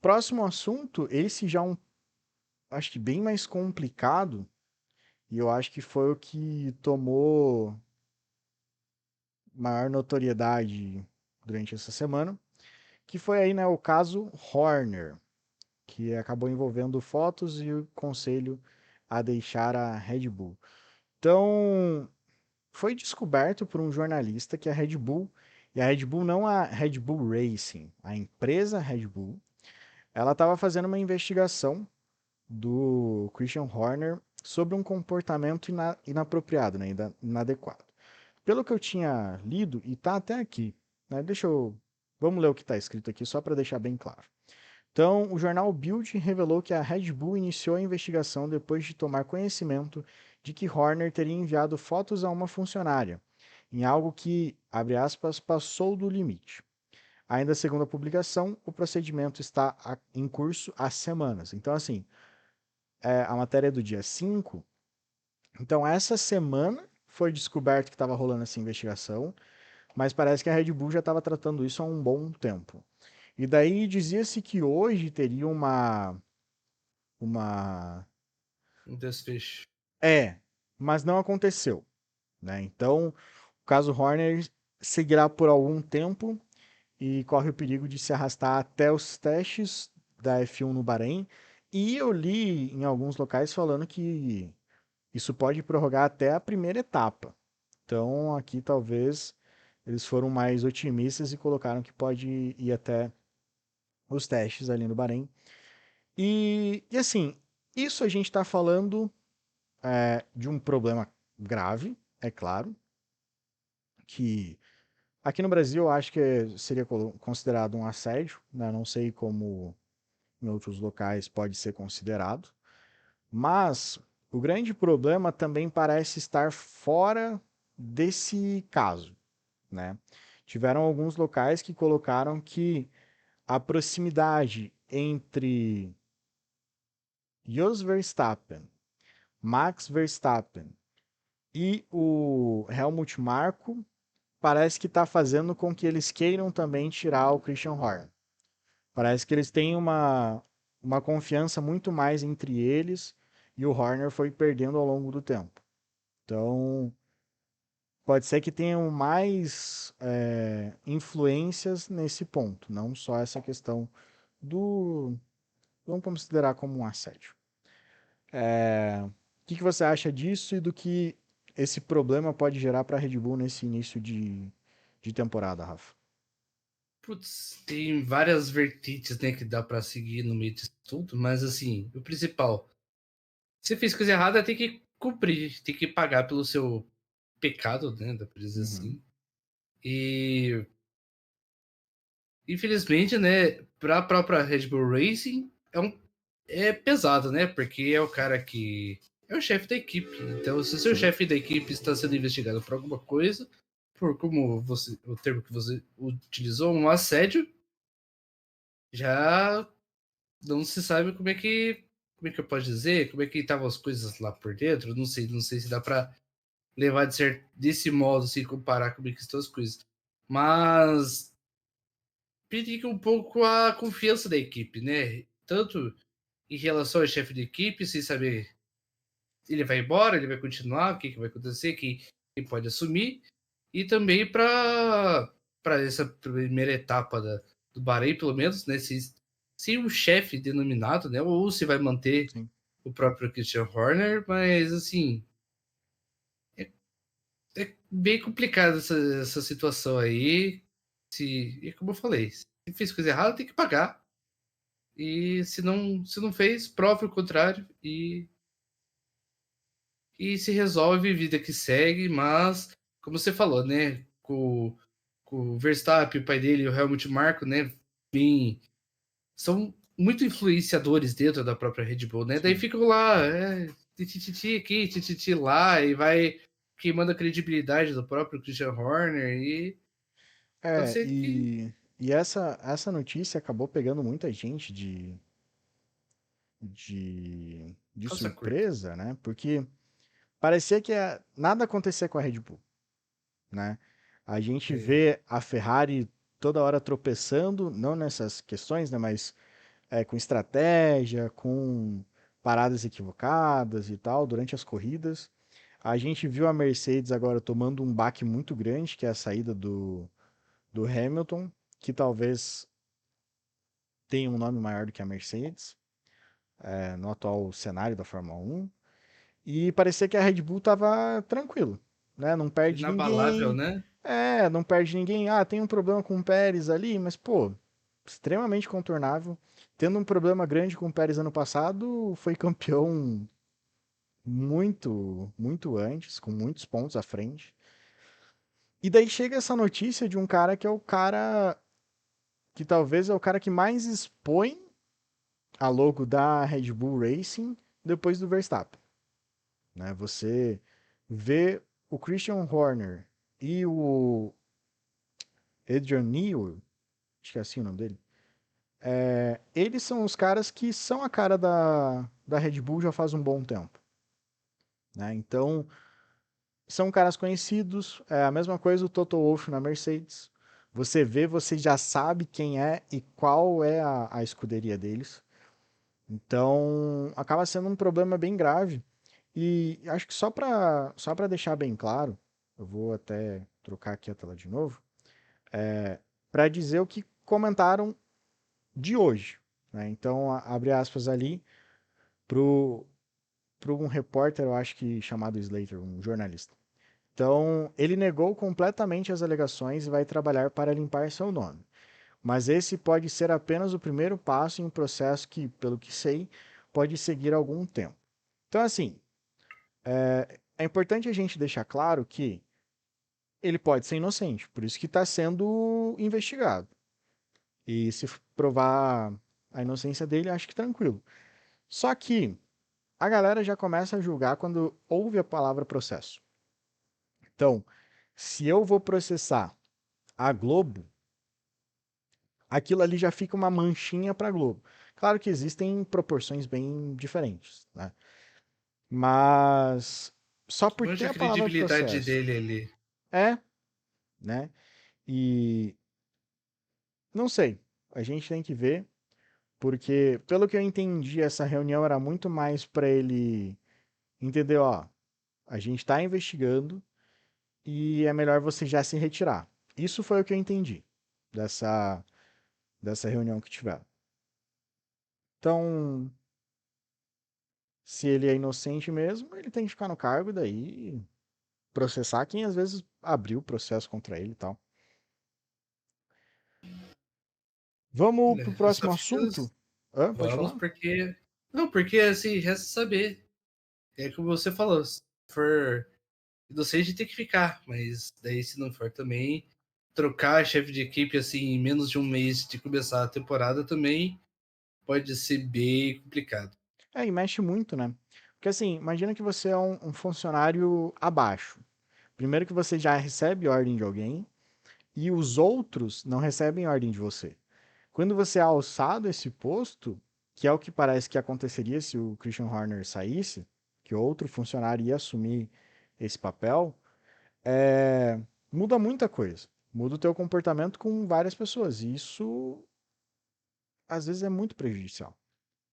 Próximo assunto, esse já acho que bem mais complicado, e eu acho que foi o que tomou maior notoriedade durante essa semana, que foi aí, né, o caso Horner, que acabou envolvendo fotos e o conselho a deixar a Red Bull. Então, foi descoberto por um jornalista que a Red Bull, e a Red Bull não a Red Bull Racing, a empresa Red Bull, ela estava fazendo uma investigação do Christian Horner sobre um comportamento inapropriado, né, inadequado. Pelo que eu tinha lido, e tá até aqui, né, vamos ler o que está escrito aqui só para deixar bem claro. Então, o jornal Bild revelou que a Red Bull iniciou a investigação depois de tomar conhecimento de que Horner teria enviado fotos a uma funcionária, em algo que, abre aspas, passou do limite. Ainda segundo a publicação, o procedimento está em curso há semanas. Então, assim, a matéria é do dia 5. Então, essa semana foi descoberto que estava rolando essa investigação, mas parece que a Red Bull já estava tratando isso há um bom tempo. E daí dizia-se que hoje teria uma. Um desfecho. Mas não aconteceu, né? Então, o caso Horner seguirá por algum tempo e corre o perigo de se arrastar até os testes da F1 no Bahrein. E eu li em alguns locais falando que isso pode prorrogar até a primeira etapa. Então, aqui talvez eles foram mais otimistas e colocaram que pode ir até os testes ali no Bahrein. E assim, isso a gente está falando de um problema grave, é claro, que aqui no Brasil eu acho que seria considerado um assédio, né? Não sei como em outros locais pode ser considerado, mas o grande problema também parece estar fora desse caso, né? Tiveram alguns locais que colocaram que a proximidade entre Jos Verstappen, Max Verstappen e o Helmut Marko parece que está fazendo com que eles queiram também tirar o Christian Horner. Parece que eles têm uma confiança muito mais entre eles e o Horner foi perdendo ao longo do tempo. Então, pode ser que tenham mais influências nesse ponto, não só essa questão do. Vamos considerar como um assédio. O que você acha disso e do que esse problema pode gerar para a Red Bull nesse início de temporada, Rafa? Putz, tem várias vertentes, né, que dá para seguir no meio disso tudo, mas assim, o principal, se fez coisa errada, tem que cumprir, tem que pagar pelo seu pecado, né, dá pra dizer Uhum. assim. E infelizmente, né, para a própria Red Bull Racing é pesado, né, porque é o cara que é o chefe da equipe. Então, se o seu Sim. chefe da equipe está sendo investigado por alguma coisa, por como você, o termo que você utilizou, um assédio, já não se sabe como é que eu posso dizer, como é que estavam as coisas lá por dentro, não sei se dá para levar desse modo, assim, comparar como é que estão as coisas. Mas periga um pouco a confiança da equipe, né? Tanto em relação ao chefe de equipe, sem saber se ele vai embora, ele vai continuar, o que, que vai acontecer, quem pode assumir, e também para essa primeira etapa do Bahrein, pelo menos, né? Se o chefe denominado, né? Ou se vai manter Sim. o próprio Christian Horner, mas assim, é, é bem complicado essa situação aí. E como eu falei, se fez coisa errada, tem que pagar. E se não fez, prove o contrário e se resolve, vida que segue, mas, como você falou, né? Com o Verstappen, o pai dele, e o Helmut Marko, né? Bem, são muito influenciadores dentro da própria Red Bull, né? Daí Sim. ficam lá, tititi aqui, tititi lá, e vai queimando a credibilidade do próprio Christian Horner, e então É, sei que. e essa notícia acabou pegando muita gente de Calça curta. surpresa, né? Porque parecia que nada acontecia com a Red Bull, né? A gente É, vê a Ferrari toda hora tropeçando, não nessas questões, né? Mas com estratégia, com paradas equivocadas e tal durante as corridas. A gente viu a Mercedes agora tomando um baque muito grande, que é a saída do Hamilton, que talvez tenha um nome maior do que a Mercedes, no atual cenário da Fórmula 1. E parecia que a Red Bull tava tranquilo, né? Não perde Inabalável, ninguém. né? Não perde ninguém. Ah, tem um problema com o Pérez ali, mas pô, extremamente contornável. Tendo um problema grande com o Pérez ano passado, foi campeão muito antes, com muitos pontos à frente. E daí chega essa notícia de um cara que é o cara que talvez é o cara que mais expõe a logo da Red Bull Racing depois do Verstappen, né? Você vê o Christian Horner e o Adrian Newey, acho que é assim o nome dele. Eles são os caras que são a cara da Red Bull já faz um bom tempo, né? Então, são caras conhecidos, é a mesma coisa o Toto Wolff na Mercedes. Você vê, você já sabe quem é e qual é a escuderia deles. Então, acaba sendo um problema bem grave. E acho que só para deixar bem claro, eu vou até trocar aqui a tela de novo, para dizer o que comentaram de hoje, né? Então, abre aspas ali pro, pro um repórter, eu acho que chamado Slater, um jornalista. Então, ele negou completamente as alegações e vai trabalhar para limpar seu nome. Mas esse pode ser apenas o primeiro passo em um processo que, pelo que sei, pode seguir algum tempo. Então, assim, é importante a gente deixar claro que ele pode ser inocente, por isso que está sendo investigado. E se provar a inocência dele, acho que tranquilo. Só que a galera já começa a julgar quando ouve a palavra processo. Então, se eu vou processar a Globo, aquilo ali já fica uma manchinha para a Globo. Claro que existem proporções bem diferentes, né? Mas só por ter Mancha a a palavra credibilidade processo dele ali. é, né? E não sei, a gente tem que ver, porque pelo que eu entendi, essa reunião era muito mais para ele entender, ó, a gente está investigando e é melhor você já se retirar. Isso foi o que eu entendi dessa, dessa reunião que tiveram. Então, se ele é inocente mesmo, ele tem que ficar no cargo e daí processar quem às vezes abriu o processo contra ele e tal. Vamos pro Eu só próximo fico. assunto? Pode Vamos, falar? porque. Não, porque assim, resta saber. É como você falou, se for inocente tem que ficar, mas daí se não for também, trocar chefe de equipe assim em menos de um mês de começar a temporada também pode ser bem complicado. E mexe muito, né? Porque assim, imagina que você é um funcionário abaixo. Primeiro que você já recebe ordem de alguém e os outros não recebem ordem de você. Quando você é alçado a esse posto, que é o que parece que aconteceria se o Christian Horner saísse, que outro funcionário ia assumir esse papel, muda muita coisa. Muda o teu comportamento com várias pessoas. E isso, às vezes, é muito prejudicial.